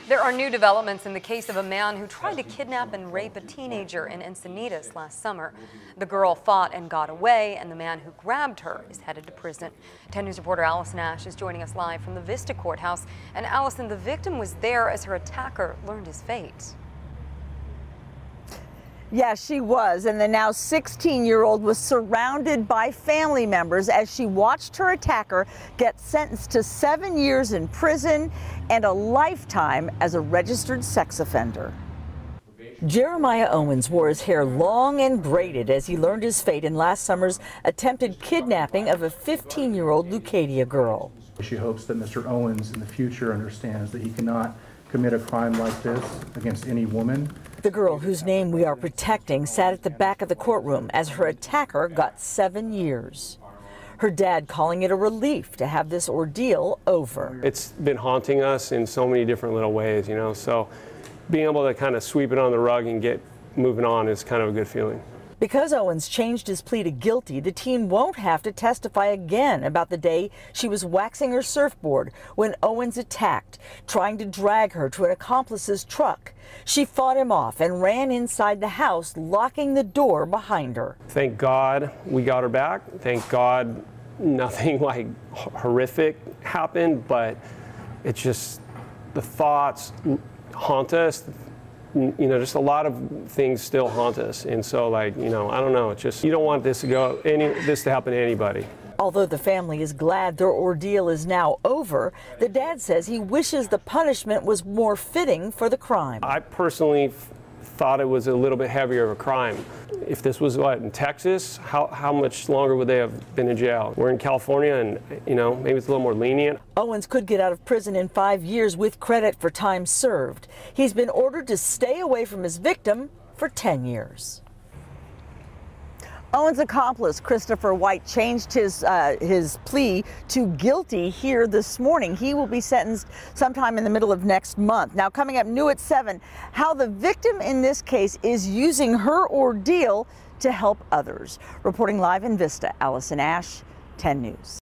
There are new developments in the case of a man who tried to kidnap and rape a teenager in Encinitas last summer. The girl fought and got away, and the man who grabbed her is headed to prison. 10 News reporter Allison Ash is joining us live from the Vista courthouse. And Allison, the victim was there as her attacker learned his fate. Yes, she was, and the now 16-year-old was surrounded by family members as she watched her attacker get sentenced to 7 years in prison and a lifetime as a registered sex offender. Jeremiah Owens wore his hair long and braided as he learned his fate in last summer's attempted kidnapping of a 15-year-old Leucadia girl. She hopes that Mr. Owens in the future understands that he cannot commit a crime like this against any woman. The girl, whose name we are protecting, sat at the back of the courtroom as her attacker got 7 years. Her dad calling it a relief to have this ordeal over. It's been haunting us in so many different little ways, so being able to kind of sweep it on the rug and get moving on is kind of a good feeling. Because Owens changed his plea to guilty, the teen won't have to testify again about the day she was waxing her surfboard when Owens attacked, trying to drag her to an accomplice's truck. She fought him off and ran inside the house, locking the door behind her. Thank God we got her back. Thank God nothing like horrific happened, but it's just the thoughts haunt us. Just a lot of things still haunt us, and so I don't know. It's just you don't want this to happen to anybody. Although the family is glad their ordeal is now over, the dad says he wishes the punishment was more fitting for the crime. I personally thought it was a little bit heavier of a crime. If this was in Texas, how much longer would they have been in jail? We're in California, and maybe it's a little more lenient. Owens could get out of prison in 5 years with credit for time served. He's been ordered to stay away from his victim for 10 years. Owens' accomplice, Christopher White, changed his plea to guilty here this morning. He will be sentenced sometime in the middle of next month. Now, coming up new at 7, how the victim in this case is using her ordeal to help others. Reporting live in Vista, Allison Ash, 10 News.